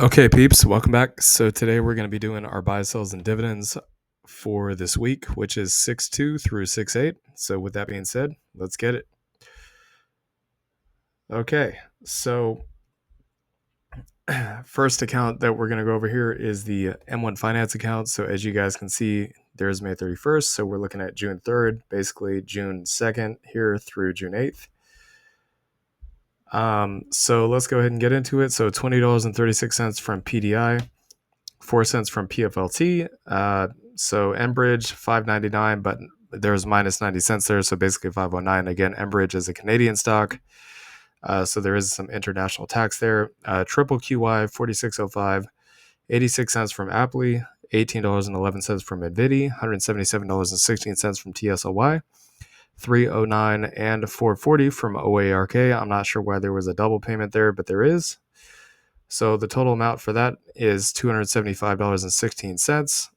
Okay, peeps, welcome back. So today we're going to be doing our buy, sells, and dividends for this week, which is 6/2 through 6/8. So with that being said, let's get it. Okay, so first account that we're going to go over here is the M1 Finance account. So as you guys can see, there's May 31st. So we're looking at June 3rd, basically June 2nd here through June 8th. So let's go ahead and get into it. So $20.36 from PDI, 4 cents from PFLT. So Enbridge $5.99, but there's minus 90 cents there, so basically $5.09. Again, Enbridge is a Canadian stock, so there is some international tax there. Triple QY $46.05, 86 cents from Apple, $18.11 from Nvidia, $177.16 from TSLY, 309 and 440 from OARK. I'm not sure why there was a double payment there, but there is. So the total amount for that is $275.16.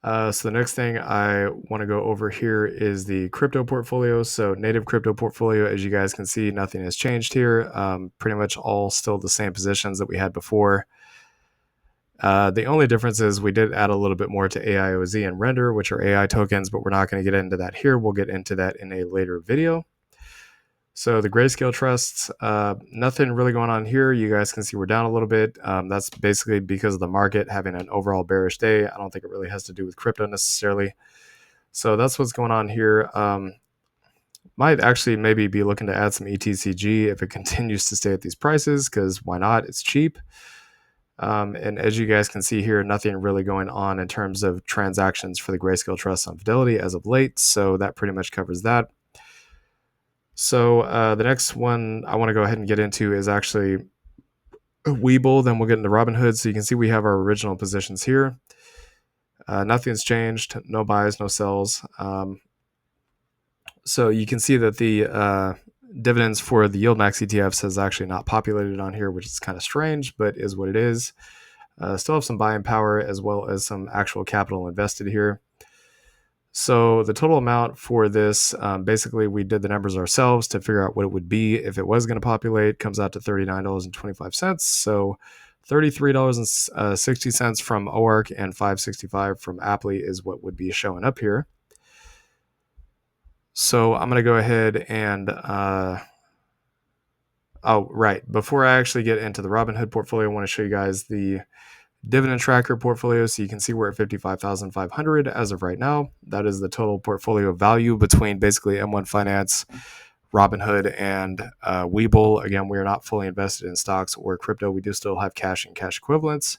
So the next thing I want to go over here is the crypto portfolio. So native crypto portfolio, as you guys can see, nothing has changed here. Pretty much all still the same positions that we had before. The only difference is we did add a little bit more to AIOZ and Render, which are AI tokens, but we're not going to get into that here. We'll get into that in a later video. So the grayscale trusts, nothing really going on here. You guys can see we're down a little bit. That's basically because of the market having an overall bearish day. I don't think it really has to do with crypto necessarily. So that's what's going on here. Might actually maybe be looking to add some ETCG if it continues to stay at these prices, because why not? It's cheap. And as you guys can see here, nothing really going on in terms of transactions for the grayscale trust on Fidelity as of late. So that pretty much covers that. So the next one I want to go ahead and get into is actually Webull. Then we'll get into Robinhood. So you can see we have our original positions here. Nothing's changed. No buys, no sells. So you can see that the dividends for the YieldMax ETFs has actually not populated on here, which is kind of strange, but is what it is. Still have some buying power as well as some actual capital invested here. So the total amount for this, basically we did the numbers ourselves to figure out what it would be if it was going to populate. Comes out to $39.25. So $33.60 from OARK and $5.65 from Apple is what would be showing up here. So I'm going to go ahead and, before I actually get into the Robinhood portfolio, I want to show you guys the dividend tracker portfolio. So you can see we're at 55,500 as of right now. That is the total portfolio value between basically M1 Finance, Robinhood, and Webull. Again, we are not fully invested in stocks or crypto. We do still have cash and cash equivalents,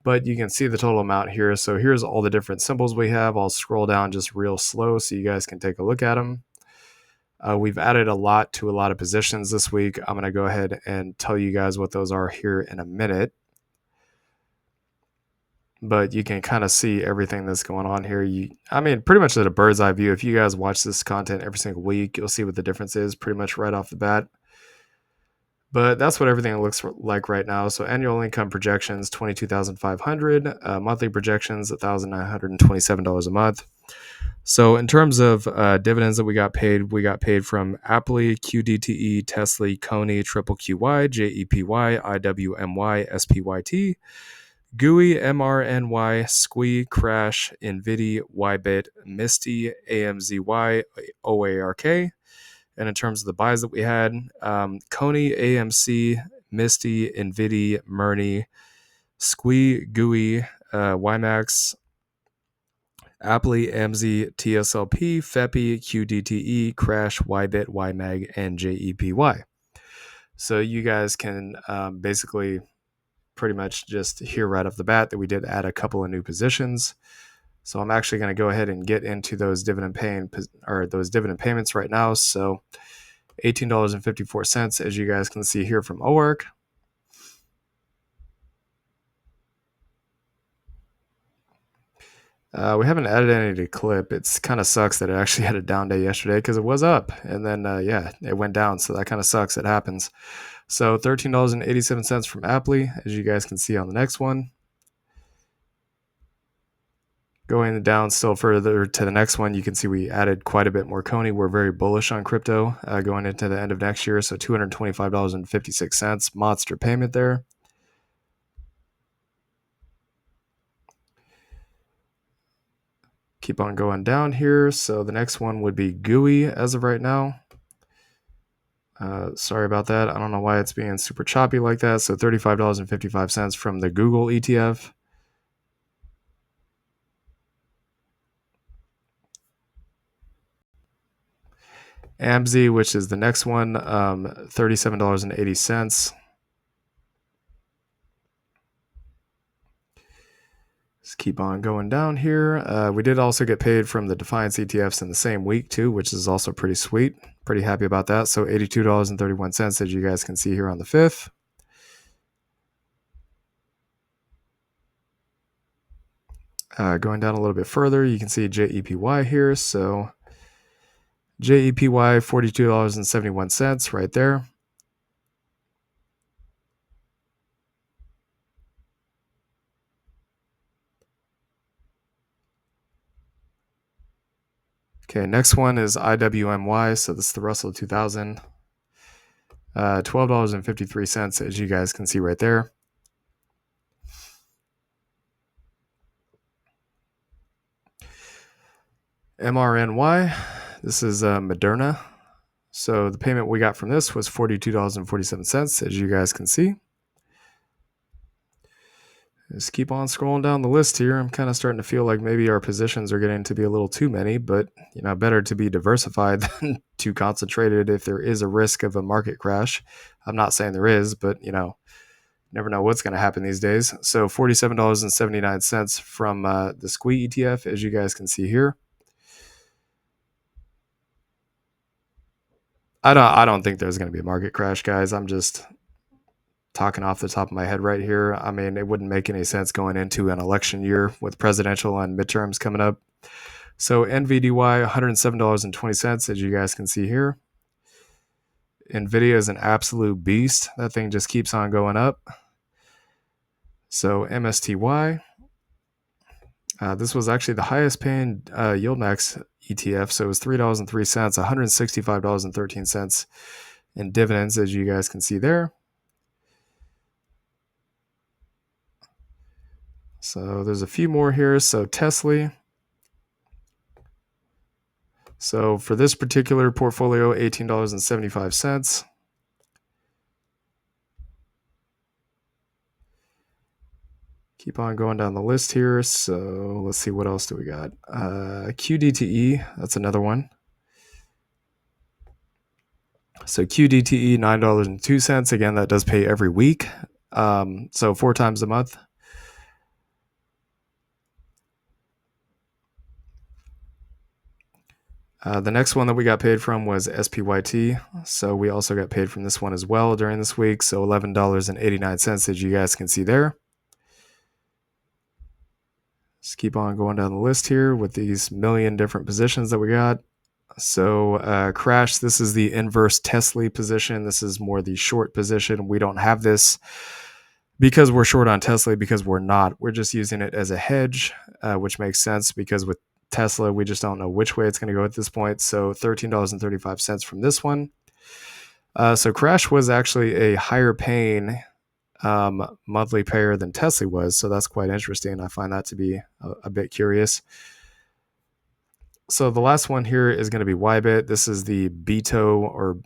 but you can see the total amount here. So here's all the different symbols we have. I'll scroll down just real slow so you guys can take a look at them. We've added a lot to a lot of positions this week. I'm going to go ahead and tell you guys what those are here in a minute. But you can kind of see everything that's going on here. Pretty much at a bird's eye view. If you guys watch this content every single week, you'll see what the difference is pretty much right off the bat. But that's what everything looks like right now. So annual income projections, $22,500. Monthly projections, $1,927 a month. So in terms of dividends that we got paid from Apple, QDTE, Tesla, Coney, Triple QY, JEPY, IWMY, SPYT, GUI, MRNY, Squee, Crash, Nvidia, Ybit, Misty, AMZY, OARK. And in terms of the buys that we had, Coney, AMC, Misty, Nvidia, Murni, Squee, GUI, YMAX, Apple, AMZ, TSLP, FEPI, QDTE, Crash, Ybit, YMAG, and JEPY. So you guys can basically pretty much just hear right off the bat that we did add a couple of new positions. So I'm actually going to go ahead and get into those dividend payments right now. So $18.54, as you guys can see here from OARK. We haven't added any to clip. It's kind of sucks that it actually had a down day yesterday because it was up and then it went down. So that kind of sucks. It happens. So $13.87 from Apple, as you guys can see on the next one. Going down still further to the next one, you can see we added quite a bit more Coney. We're very bullish on crypto going into the end of next year. So $225.56, monster payment there. Keep on going down here. So the next one would be GUI as of right now. Sorry about that. I don't know why it's being super choppy like that. So $35.55 from the Google ETF. AMZ, which is the next one, $37.80. Just keep on going down here. We did also get paid from the Defiance ETFs in the same week too, which is also pretty sweet. Pretty happy about that. So $82.31, as you guys can see here on the 5th. Going down a little bit further, you can see JEPY here. So JEPY, $42.71 right there. Okay, next one is IWMY. So this is the Russell 2000. $12.53, as you guys can see right there. MRNY, this is Moderna. So the payment we got from this was $42.47, as you guys can see. Just keep on scrolling down the list here. I'm kind of starting to feel like maybe our positions are getting to be a little too many, but better to be diversified than too concentrated if there is a risk of a market crash. I'm not saying there is, but never know what's going to happen these days. So $47.79 from the SQUI ETF, as you guys can see here. I don't think there's going to be a market crash, guys. I'm just talking off the top of my head right here. I mean, it wouldn't make any sense going into an election year with presidential and midterms coming up. So NVDY, $107.20, as you guys can see here. NVIDIA is an absolute beast. That thing just keeps on going up. So MSTY, this was actually the highest paying YieldMax ETF. So it was $3.03, $165.13 in dividends, as you guys can see there. So there's a few more here. So Tesla. So for this particular portfolio, $18.75. Keep on going down the list here. So let's see, what else do we got? QDTE, that's another one. So QDTE, $9.02. Again, that does pay every week. So 4 times a month. The next one that we got paid from was SPYT. So we also got paid from this one as well during this week. So $11.89, as you guys can see there. Just keep on going down the list here with these million different positions that we got. So Crash, this is the inverse Tesla position. This is more the short position. We don't have this because we're short on Tesla, because we're not. We're just using it as a hedge, which makes sense because with Tesla, we just don't know which way it's going to go at this point. So $13.35 from this one. So Crash was actually a higher paying monthly payer than Tesla was. So that's quite interesting. I find that to be a bit curious. So the last one here is going to be Ybit. This is the BITO or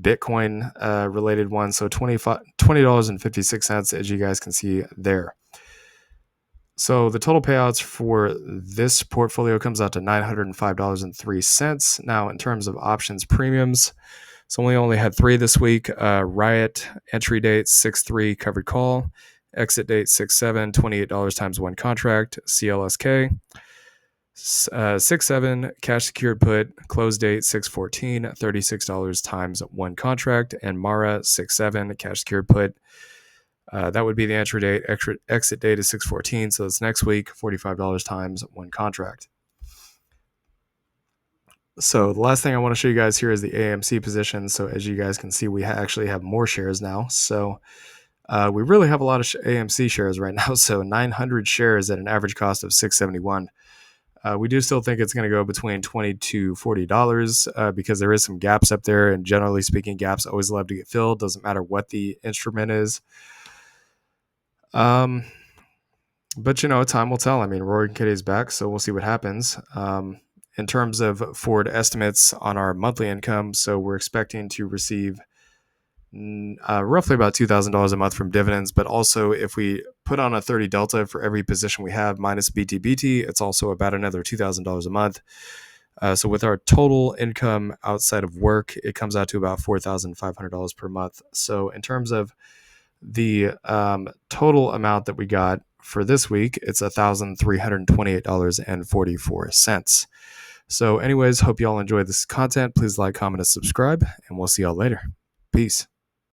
Bitcoin related one. So $20.56, as you guys can see there. So the total payouts for this portfolio comes out to $905.03. Now, in terms of options premiums, so we only had 3 this week. Riot, entry date 6/3, covered call. Exit date 6/7, $28 times 1 contract. CLSK 6/7, cash secured put. Close date 6/14, $36 times 1 contract. And Mara 6/7, cash secured put. That would be the entry date. Exit date is 6/14, so it's next week. $45 times 1 contract. So the last thing I want to show you guys here is the AMC position. So as you guys can see, we actually have more shares now. So we really have a lot of AMC shares right now. So 900 shares at an average cost of $671. We do still think it's going to go between $20 to $40 because there is some gaps up there, and generally speaking, gaps always love to get filled. Doesn't matter what the instrument is. But time will tell. I mean, Rory Kitty's back, so we'll see what happens. In terms of forward estimates on our monthly income, so we're expecting to receive roughly about $2,000 a month from dividends, but also if we put on a 30 delta for every position we have minus BTBT, it's also about another $2,000 a month. So with our total income outside of work, it comes out to about $4,500 per month. So in terms of the total amount that we got for this week, it's $1,328.44. So anyways, hope you all enjoyed this content. Please like, comment, and subscribe, and we'll see y'all later. Peace.